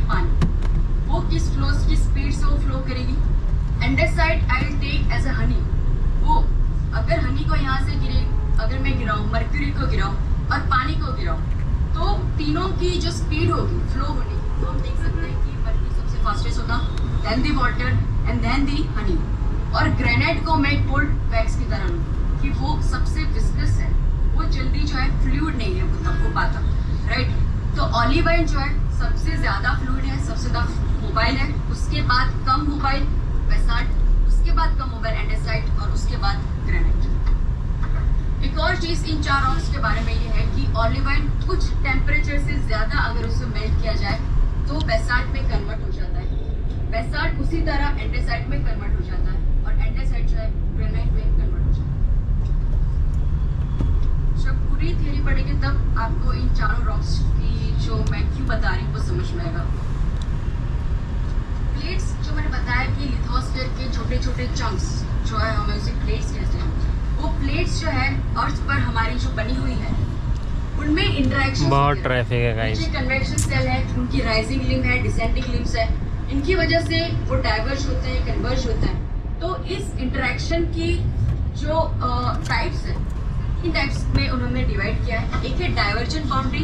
पानी, वो किस फ्लो की स्पीड से वो फ्लो करेगी। Andesite I will take as a honey, वो अगर हनी को यहाँ से गिरे, अगर मैं गिराऊं, मर्क्यूरी को गिराऊं और पानी को गिराऊं, तो तीनों की जो स्पीड होगी फ्लो होने की, तो हम देख सकते हैं कि मर्क्यूरी सबसे फास्टेस्ट होगा, then the water and then the honey. और ग्रेनाइट को मैं कोल्ड वैक्स की तरह लूँ कि वो सबसे विस्कस है, वो जल्दी जो है फ्लूइड नहीं है वो पाता, राइट। तो ऑलिव ऑयल जो है सबसे ज्यादा फ्लूइड है, सबसे ज्यादा मोबाइल है, उसके बाद कम मोबाइल बेसाल्ट, उसके बाद कम मोबाइल एंडेसाइट और उसके बाद ग्रेनाइट। एक और चीज इन 4 रॉक्स के बारे में ये है कि ऑलिव ऑयल कुछ टेम्परेचर से ज्यादा अगर उसे मेल्ट किया जाए तो बेसाल्ट में कन्वर्ट हो जाता है, बेसाल्ट उसी तरह एंडेसाइट में कन्वर्ट हो जाता है और एंडेसाइट जो है ग्रेनाइट में कन्वर्ट हो जाता है। जब पूरी थ्योरी पढ़ेंगे तब आपको इन 4 रॉक्स की जो मैं क्यों बता रही हूँ वो समझ में आएगा। प्लेट्स जो मैंने बताया कि लिथोस्फीयर के छोटे छोटे चंक्स जो है, हमें उसे प्लेट्स कहते हैं, वो प्लेट्स जो है अर्थ पर हमारी जो बनी हुई है उनमें इंटरेक्शन, बहुत ट्रैफिक है गाइस, कन्वेक्शन सेल है, उनकी राइजिंग लिम्ब है, डिसेंडिंग लिम्ब्स है, इनकी वजह से वो डाइवर्ज होते हैं, कन्वर्ज होता है। तो इस इंटरेक्शन की जो टाइप्स है, इन टाइप्स में उन्होंने डिवाइड किया है। एक है डाइवर्जेंट बाउंड्री,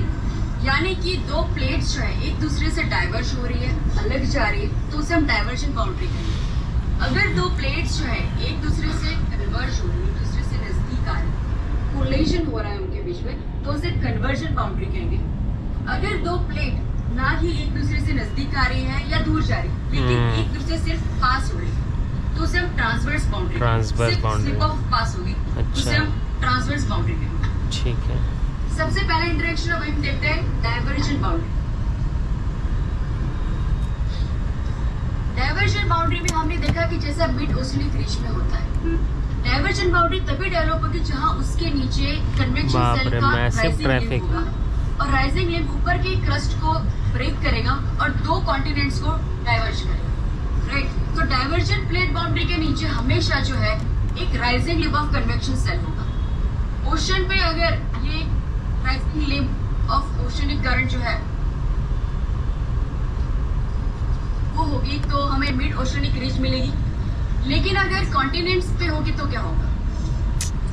यानी कि 2 प्लेट्स जो है एक दूसरे से डाइवर्ज हो रही है, अलग जा रही है, तो उसे हम डाइवर्जेंट बाउंड्री कहेंगे। अगर 2 प्लेट्स जो है एक दूसरे से कन्वर्ज हो रही है, एक दूसरे से नजदीक आ रही है, कोलिजन हो रहा है उनके बीच में, तो उसे कन्वर्जन बाउंड्री कहेंगे। अगर 2 प्लेट ना ही एक दूसरे से नजदीक आ रही है या दूर जा रही है, लेकिन एक दूसरे से सिर्फ पास हो रही है, तो उसे हम ट्रांसवर्स बाउंड्री, स्लिप ऑफ पास होगी, उसे हम ट्रांसवर्स बाउंड्री कहेंगे। ठीक है। सबसे पहला इंटरेक्शन अब हम देखते हैं डाइवर्जेंट बाउंड्री। डाइवर्जेंट बाउंड्री में हमने देखा कि जैसा मिड ओशियनिक रीच में होता है, डाइवर्जेंट बाउंड्री तभी डेवलप होगी जहां उसके नीचे कन्वेक्शन सेल का राइजिंग लिम्ब होगा, और राइजिंग लिम्ब ऊपर के क्रस्ट को ब्रेक करेगा और 2 कॉन्टिनेंट्स को डाइवर्ज करेगा, राइट। तो डाइवर्जेंट प्लेट बाउंड्री के नीचे हमेशा जो है एक rising limb of convection cell होगा। ओशन पे अगर ये rising limb of oceanic current जो है वो होगी तो हमें मिड ओशनिक रीच मिलेगी। लेकिन अगर कॉन्टिनेंट्स पे होगी तो क्या होगा,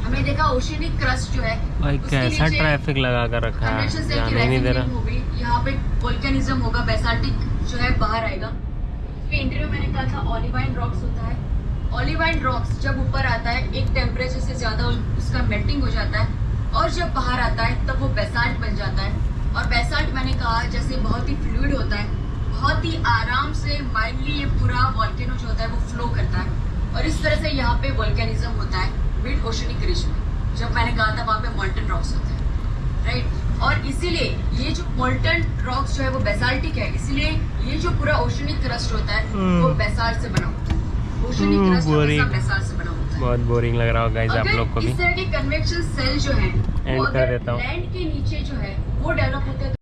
हमने देखा ओशियनिक क्रस्ट जो है भाई कैसा ट्रैफिक लगा कर रखा है, जाने नहीं दे रहा। यहाँ पे वोल्केनिज्म होगा, बेसाल्टिक जो है बाहर आएगा। इंटरव्यू मैंने कहा था ओलिवाइन रॉक्स होता है, ओलिवाइन रॉक्स जब ऊपर आता है एक टेम्परेचर से ज्यादा उसका मेल्टिंग हो जाता है, और जब बाहर आता है तब वो बेसाल्ट बन जाता है। और बेसाल्ट मैंने कहा जैसे बहुत ही फ्लूइड होता है, बहुत ही आराम से माइल्डली ये पूरा वोल्केनो जो होता है वो फ्लो करता है, और इस तरह से यहाँ पे वोल्केनिज्म होता है मिड ओशनिक रीच में। जब मैंने कहा था वहाँ पे मोल्टन रॉक्स होते हैं, राइट। और इसीलिए ये जो मोल्टन रॉक्स जो है वो बेसाल्टिक है, इसीलिए ये जो पूरा ओशनिक क्रस्ट होता है वो बेसाल्ट से बना होता है। ओशनिक क्रस्ट हमेशा बेसाल्ट से बना होता है। बहुत बोरिंग लग रहा होगा गाइस आप लोग को भी। इस तरह के कन्वेक्शन सेल जो है एंड कर देता हूँ। लैंड के नीचे जो है वो डेवलप होते हैं